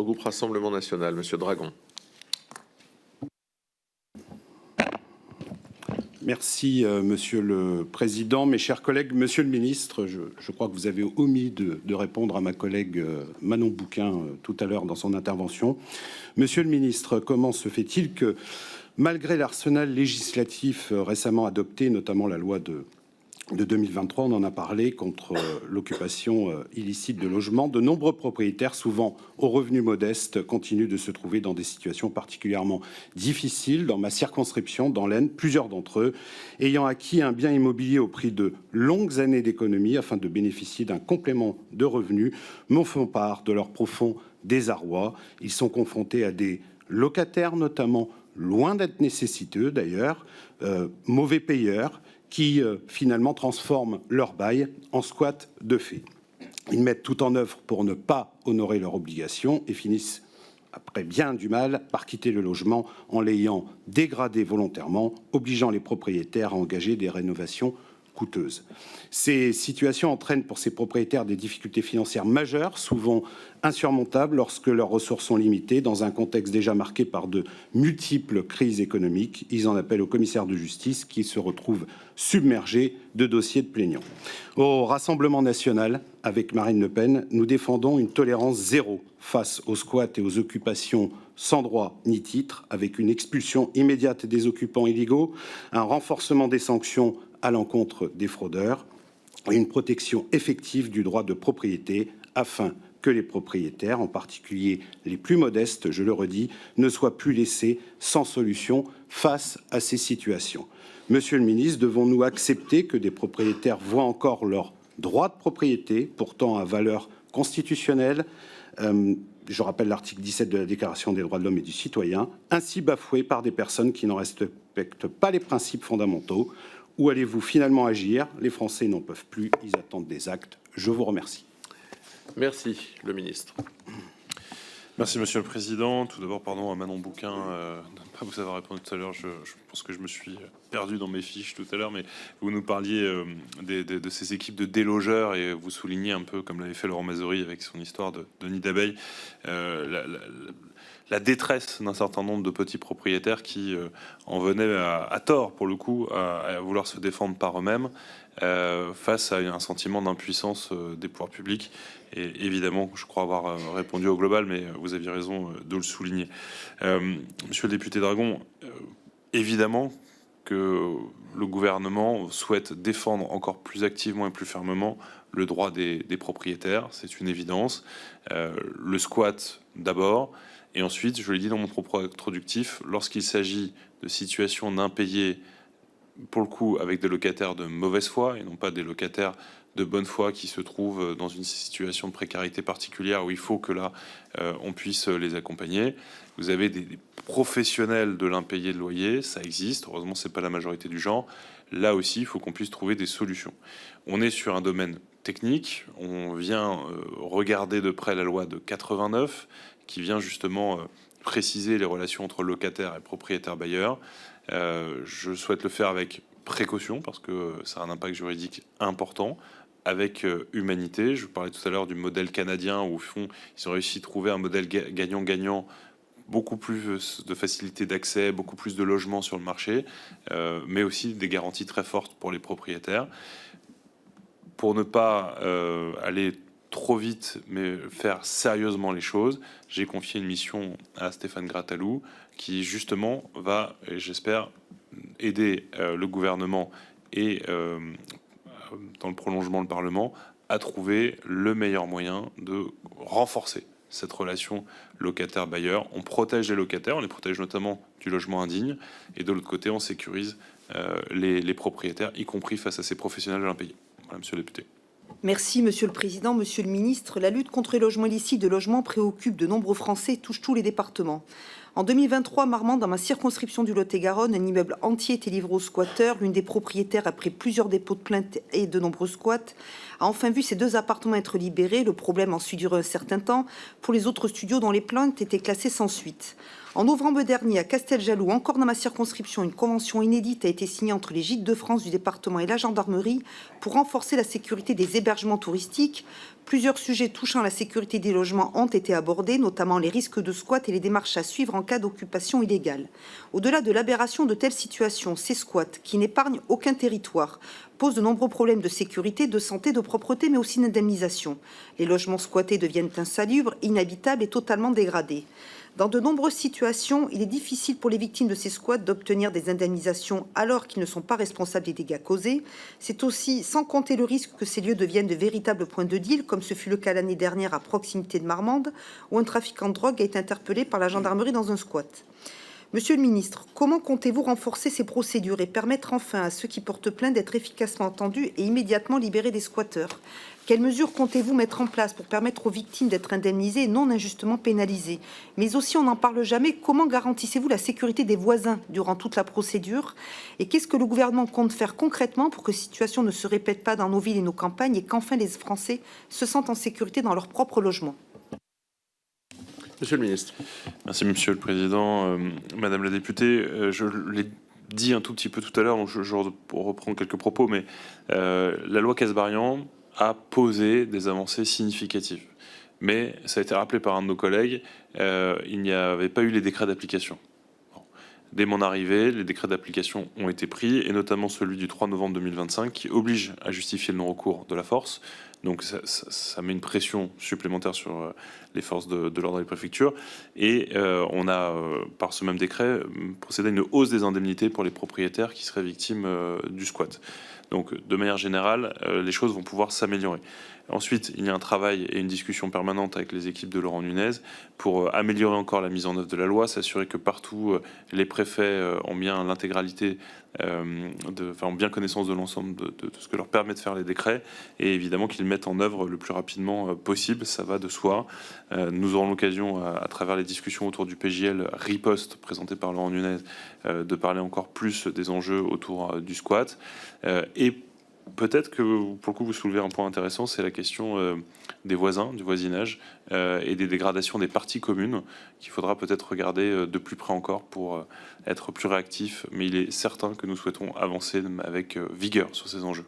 Au groupe Rassemblement National, Monsieur Dragon. Merci, Monsieur le Président. Mes chers collègues, Monsieur le Ministre, je crois que vous avez omis de répondre à ma collègue Manon Bouquin tout à l'heure dans son intervention. Monsieur le Ministre, comment se fait-il que, malgré l'arsenal législatif récemment adopté, notamment la loi de 2023, on en a parlé, contre l'occupation illicite de logements, de nombreux propriétaires, souvent aux revenus modestes, continuent de se trouver dans des situations particulièrement difficiles. Dans ma circonscription, dans l'Aisne, plusieurs d'entre eux, ayant acquis un bien immobilier au prix de longues années d'économie afin de bénéficier d'un complément de revenus, m'en font part de leur profond désarroi. Ils sont confrontés à des locataires, notamment, loin d'être nécessiteux d'ailleurs, mauvais payeurs, qui finalement transforment leur bail en squat de fait. Ils mettent tout en œuvre pour ne pas honorer leurs obligations et finissent, après bien du mal, par quitter le logement en l'ayant dégradé volontairement, obligeant les propriétaires à engager des rénovations coûteuses. Ces situations entraînent pour ces propriétaires des difficultés financières majeures, souvent insurmontables lorsque leurs ressources sont limitées. Dans un contexte déjà marqué par de multiples crises économiques, ils en appellent au commissaire de justice qui se retrouve submergé de dossiers de plaignants. Au Rassemblement national, avec Marine Le Pen, nous défendons une tolérance zéro face aux squats et aux occupations sans droit ni titre, avec une expulsion immédiate des occupants illégaux, un renforcement des sanctions à l'encontre des fraudeurs et une protection effective du droit de propriété afin que les propriétaires, en particulier les plus modestes, je le redis, ne soient plus laissés sans solution face à ces situations. Monsieur le ministre, devons-nous accepter que des propriétaires voient encore leur droit de propriété, pourtant à valeur constitutionnelle, je rappelle l'article 17 de la Déclaration des droits de l'homme et du citoyen, ainsi bafoué par des personnes qui n'en respectent pas les principes fondamentaux? Où allez-vous finalement agir? Les Français n'en peuvent plus, ils attendent des actes. Je vous remercie. Merci, le ministre. Merci, Monsieur le Président. Tout d'abord, pardon à Manon Bouquin de ne pas vous avoir répondu tout à l'heure. Je pense que je me suis perdu dans mes fiches tout à l'heure, mais vous nous parliez de ces équipes de délogeurs et vous soulignez un peu, comme l'avait fait Laurent Mazory avec son histoire de nid d'abeilles, la détresse d'un certain nombre de petits propriétaires qui en venaient à tort, pour le coup, à vouloir se défendre par eux-mêmes face à un sentiment d'impuissance des pouvoirs publics. Et évidemment, je crois avoir répondu au global, mais vous aviez raison de le souligner. Monsieur le député Dragon, évidemment que le gouvernement souhaite défendre encore plus activement et plus fermement le droit des propriétaires, c'est une évidence. Le squat d'abord, et ensuite, je l'ai dit dans mon propos introductif, lorsqu'il s'agit de situations d'impayés, pour le coup, avec des locataires de mauvaise foi, et non pas des locataires de bonne foi qui se trouvent dans une situation de précarité particulière où il faut que là, on puisse les accompagner. Vous avez des professionnels de l'impayé de loyer, ça existe, heureusement, c'est pas la majorité du genre. Là aussi, il faut qu'on puisse trouver des solutions. On est sur un domaine technique, on vient regarder de près la loi de 89, qui vient justement préciser les relations entre locataires et propriétaires bailleurs. Je souhaite le faire avec précaution parce que ça a un impact juridique important, avec humanité. Je vous parlais tout à l'heure du modèle canadien où au fond, ils ont réussi à trouver un modèle gagnant-gagnant, beaucoup plus de facilité d'accès, beaucoup plus de logements sur le marché, mais aussi des garanties très fortes pour les propriétaires. Pour ne pas aller trop vite, mais faire sérieusement les choses, j'ai confié une mission à Stéphane Gratalou, qui justement va, j'espère, aider le gouvernement et dans le prolongement le Parlement à trouver le meilleur moyen de renforcer cette relation locataire-bailleur. On protège les locataires, on les protège notamment du logement indigne, et de l'autre côté, on sécurise les propriétaires, y compris face à ces professionnels de l'impayé. Voilà, monsieur le député. Merci, Monsieur le Président. Monsieur le Ministre, la lutte contre les logements illicites de logements préoccupe de nombreux Français et touche tous les départements. En 2023, à Marmande, dans ma circonscription du Lot-et-Garonne, un immeuble entier était livré aux squatteurs. L'une des propriétaires, après plusieurs dépôts de plainte et de nombreux squats, a enfin vu ses 2 appartements être libérés. Le problème a ensuite duré un certain temps pour les autres studios dont les plaintes étaient classées sans suite. En novembre dernier, à Casteljaloux, encore dans ma circonscription, une convention inédite a été signée entre les Gîtes de France du département et la gendarmerie pour renforcer la sécurité des hébergements touristiques. Plusieurs sujets touchant à la sécurité des logements ont été abordés, notamment les risques de squat et les démarches à suivre en cas d'occupation illégale. Au-delà de l'aberration de telles situations, ces squats, qui n'épargnent aucun territoire, posent de nombreux problèmes de sécurité, de santé, de propreté, mais aussi d'indemnisation. Les logements squattés deviennent insalubres, inhabitables et totalement dégradés. Dans de nombreuses situations, il est difficile pour les victimes de ces squats d'obtenir des indemnisations alors qu'ils ne sont pas responsables des dégâts causés. C'est aussi sans compter le risque que ces lieux deviennent de véritables points de deal, comme ce fut le cas l'année dernière à proximité de Marmande, où un trafiquant de drogue a été interpellé par la gendarmerie dans un squat. Monsieur le ministre, comment comptez-vous renforcer ces procédures et permettre enfin à ceux qui portent plainte d'être efficacement entendus et immédiatement libérés des squatteurs? Quelles mesures comptez-vous mettre en place pour permettre aux victimes d'être indemnisées et non injustement pénalisées? Mais aussi, on n'en parle jamais, comment garantissez-vous la sécurité des voisins durant toute la procédure? Et qu'est-ce que le gouvernement compte faire concrètement pour que cette situation ne se répète pas dans nos villes et nos campagnes et qu'enfin les Français se sentent en sécurité dans leur propre logement? Monsieur le ministre. Merci, Monsieur le Président. Madame la députée, je l'ai dit un tout petit peu tout à l'heure, donc je reprends quelques propos, mais la loi Kasbarian a posé des avancées significatives. Mais, ça a été rappelé par un de nos collègues, il n'y avait pas eu les décrets d'application. Dès mon arrivée, les décrets d'application ont été pris, et notamment celui du 3 novembre 2025, qui oblige à justifier le non-recours de la force. Donc ça met une pression supplémentaire sur les forces de l'ordre des préfectures. Et on a, par ce même décret, procédé à une hausse des indemnités pour les propriétaires qui seraient victimes du squat. Donc, de manière générale, les choses vont pouvoir s'améliorer. Ensuite, il y a un travail et une discussion permanente avec les équipes de Laurent Nunez pour améliorer encore la mise en œuvre de la loi, s'assurer que partout les préfets ont bien l'intégralité, ont bien connaissance de l'ensemble de ce que leur permet de faire les décrets, et évidemment qu'ils mettent en œuvre le plus rapidement possible, ça va de soi. Nous aurons l'occasion, à travers les discussions autour du PJL Riposte présenté par Laurent Nunez, de parler encore plus des enjeux autour du squat. Et peut-être que, pour le coup, vous soulevez un point intéressant, c'est la question des voisins, du voisinage et des dégradations des parties communes qu'il faudra peut-être regarder de plus près encore pour être plus réactif. Mais il est certain que nous souhaitons avancer avec vigueur sur ces enjeux.